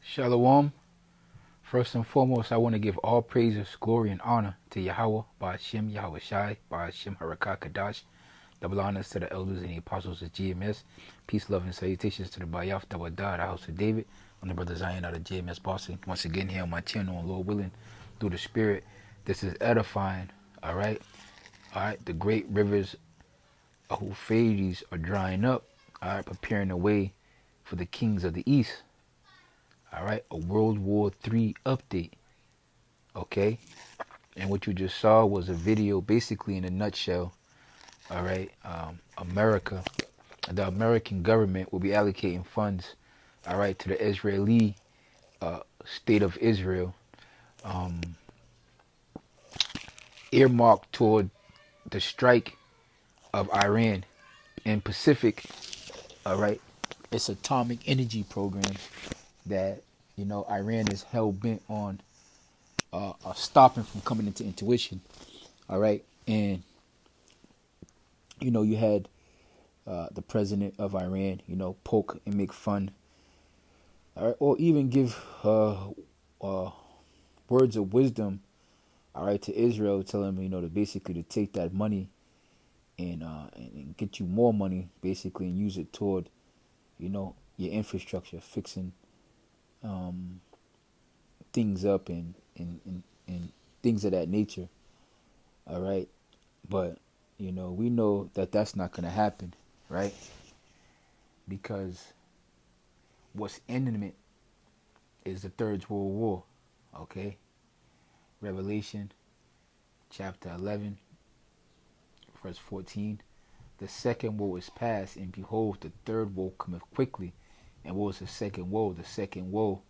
Shalom. First and foremost, I want to give all praises, glory, and honor to Yahweh, Ba'ashem, Yahweh Shai, Ba'ashem, Harakah, Kadash. Double honors to the elders and the apostles of GMS. Peace, love, and salutations to the Bayaf, Dawadah, the house of David. I'm the brother Zion out of GMS Boston. Once again, here on my channel, and Lord willing, through the Spirit. This is edifying, all right? All right, the great rivers of Euphrates are drying up, all right, preparing the way for the kings of the east. All right, a World War III update. Okay, and what you just saw was a video, basically in a nutshell. All right, America, the American government will be allocating funds. All right, to the Israeli state of Israel, um, earmarked toward the strike of Iran and Pacific. All right, it's atomic energy program that Iran is hell bent on stopping from coming into intuition. All right, and you had the president of Iran, poke and make fun, all right, or even give uh, words of wisdom, all right, to Israel, tell them, to basically to take that money and get you more money, basically, and use it toward, your infrastructure, fixing um, things up and things of that nature, all right. But we know that that's not going to happen, right? Because what's imminent is the Third World War. Okay, Revelation chapter 11, verse 14. The second woe is past, and behold, the third woe cometh quickly. And what was the second woe? The second woe,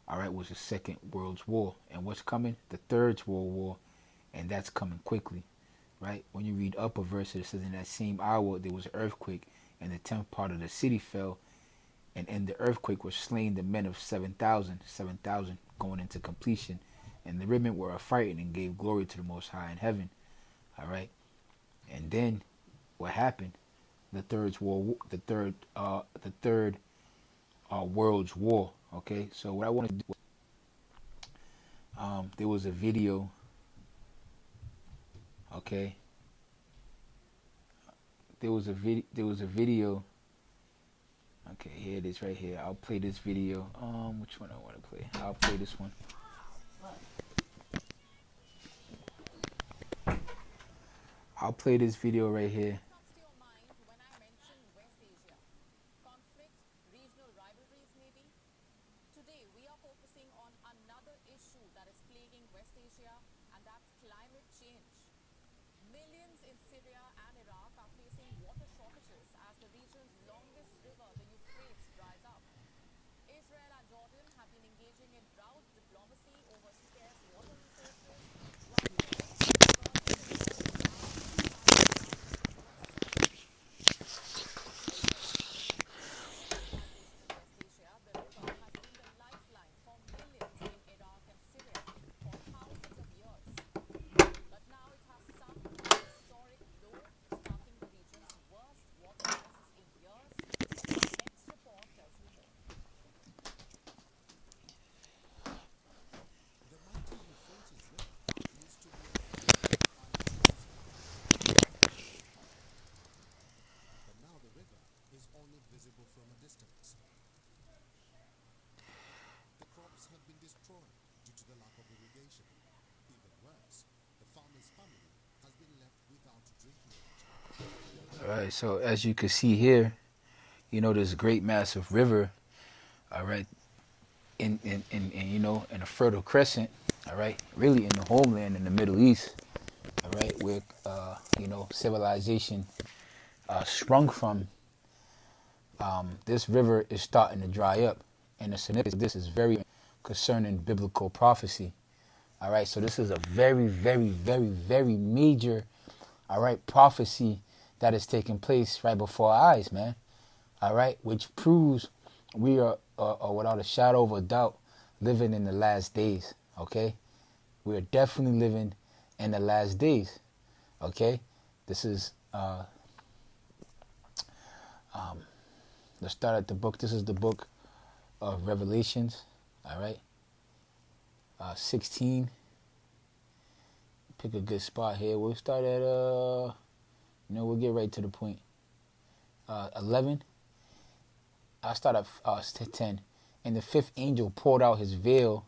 all right, was the Second World War. And what's coming? The Third World War, and that's coming quickly, right? When you read upper verses, it says, in that same hour there was an earthquake, and the tenth part of the city fell, and in the earthquake were slain the men of 7,000, 7,000 going into completion. And the women were affrighted and gave glory to the Most High in heaven. All right. And then what happened? The third World's War. Okay. So what I want to do, there was a video. Okay. There was a video Okay, here it is right here. I'll play this video. Which one I want to play? I'll play this one. I'll play this video right here. All right, so as you can see here, this great massive river, all right, in in a fertile crescent, all right, really in the homeland in the Middle East, all right, where civilization sprung from. This river is starting to dry up, and the significance of this is very concerning biblical prophecy. All right, so this is a very, very, very, very major, all right, prophecy that is taking place right before our eyes, man. All right, which proves we are, without a shadow of a doubt, living in the last days. Okay, we are definitely living in the last days. Okay, this is the start of the book. This is the book of Revelations. All right, 16. Pick a good spot here. We'll start at we'll get right to the point. 11. I'll start at 10. And the fifth angel poured out his veil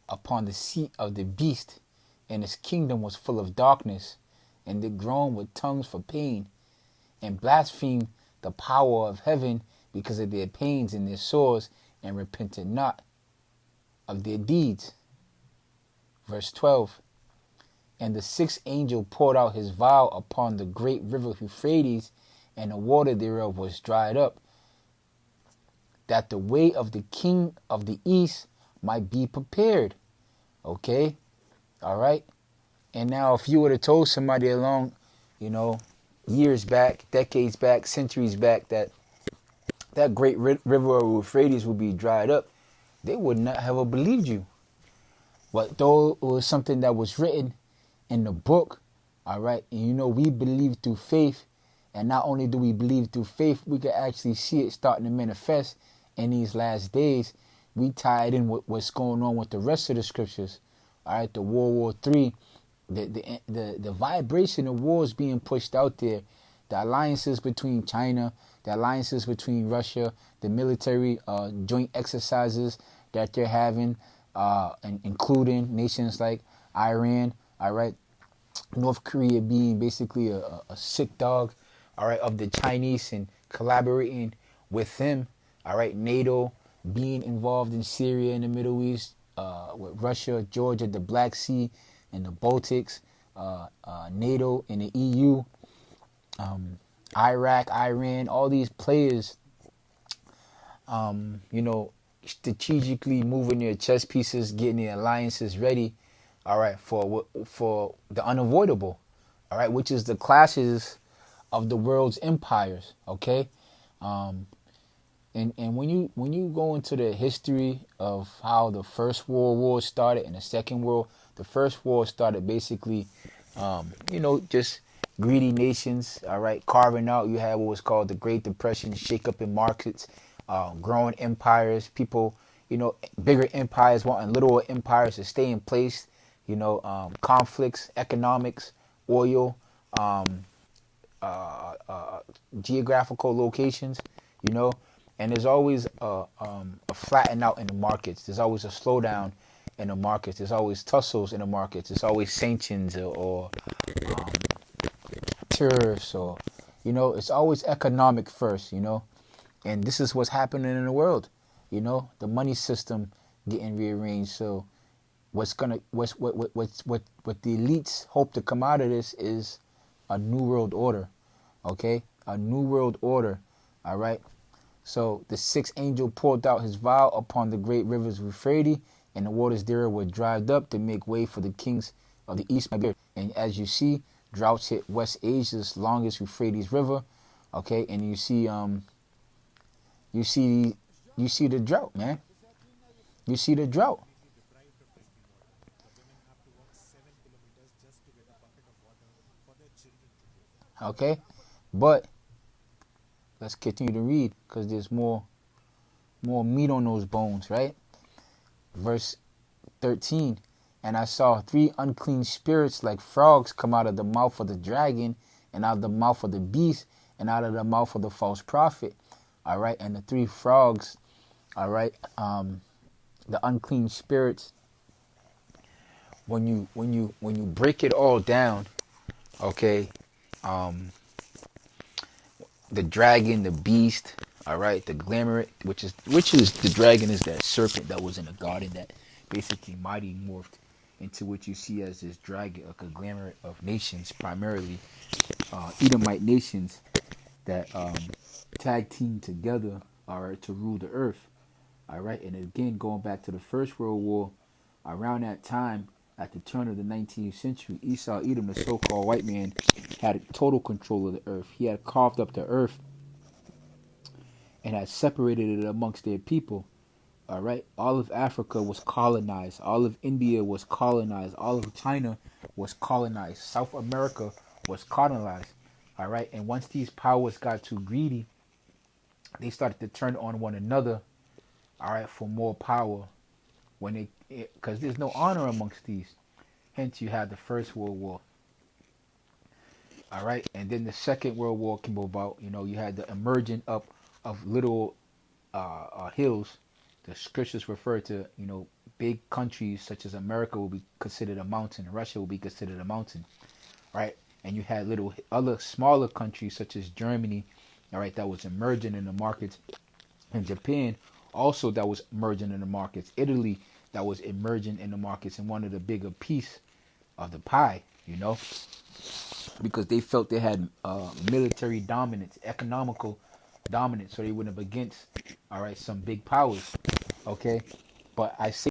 upon the seat of the beast, and his kingdom was full of darkness, and they groaned with tongues for pain, and blasphemed the power of heaven because of their pains and their sores, and repented not of their deeds. Verse 12. And the sixth angel poured out his vial upon the great river Euphrates, and the water thereof was dried up, that the way of the king of the east might be prepared. Okay? All right? And now if you would have told somebody along, years back, decades back, centuries back, that great river of Euphrates would be dried up, they would not have believed you. But though it was something that was written in the book, all right, and we believe through faith, and not only do we believe through faith, we can actually see it starting to manifest in these last days. We tie it in with what's going on with the rest of the scriptures. All right, the World War III, the vibration of wars being pushed out there, the alliances between China, the alliances between Russia, the military joint exercises that they're having, and including nations like Iran, all right, North Korea being basically a sick dog, all right, of the Chinese and collaborating with them, all right, NATO being involved in Syria and the Middle East, with Russia, Georgia, the Black Sea, and the Baltics, NATO and the EU, Iraq, Iran, all these players, strategically moving their chess pieces, getting their alliances ready, all right, for the unavoidable, all right, which is the clashes of the world's empires, okay? And when you go into the history of how the First World War started and the Second World, the First War started basically, just greedy nations, all right, carving out. You had what was called the Great Depression, shake up in markets, growing empires, people, bigger empires wanting little empires to stay in place, conflicts, economics, oil, geographical locations, and there's always a flatten out in the markets. There's always a slowdown in the markets. There's always tussles in the markets. There's always sanctions or tariffs, or it's always economic first. And this is what's happening in the world. The money system getting rearranged. So what the elites hope to come out of this is a new world order. Okay, a new world order. All right. So the sixth angel poured out his vial upon the great rivers of Euphrates, and the waters there were dried up to make way for the kings of the east. And as you see, droughts hit West Asia's longest Euphrates River. Okay, and you see the drought, man. You see the drought. Okay, but let's continue to read because there's more meat on those bones, right? Verse 13. And I saw three unclean spirits like frogs come out of the mouth of the dragon, and out of the mouth of the beast, and out of the mouth of the false prophet. All right, and the three frogs, all right, the unclean spirits. When you break it all down, okay, the dragon, the beast, all right, the glamour, which is the dragon is that serpent that was in the garden that basically mighty morphed into what you see as this dragon, a conglomerate of nations, primarily Edomite nations that tag team together, all right, to rule the earth, all right. And again, going back to the First World War, around that time, at the turn of the 19th century, Esau Edom, the so-called white man, had total control of the earth. He had carved up the earth and had separated it amongst their people. All right, all of Africa was colonized. All of India was colonized. All of China was colonized. South America was colonized. All right, and once these powers got too greedy, they started to turn on one another. All right, for more power. Because there's no honor amongst these. Hence, you had the First World War. All right, and then the Second World War came about. You had the emerging up of little hills. The scriptures refer to, big countries such as America will be considered a mountain. Russia will be considered a mountain, right? And you had little other smaller countries such as Germany, all right, that was emerging in the markets. And Japan also that was emerging in the markets. Italy that was emerging in the markets and wanted a bigger piece of the pie, because they felt they had military dominance, economical dominance, so they went up against, all right, some big powers. Okay, but I say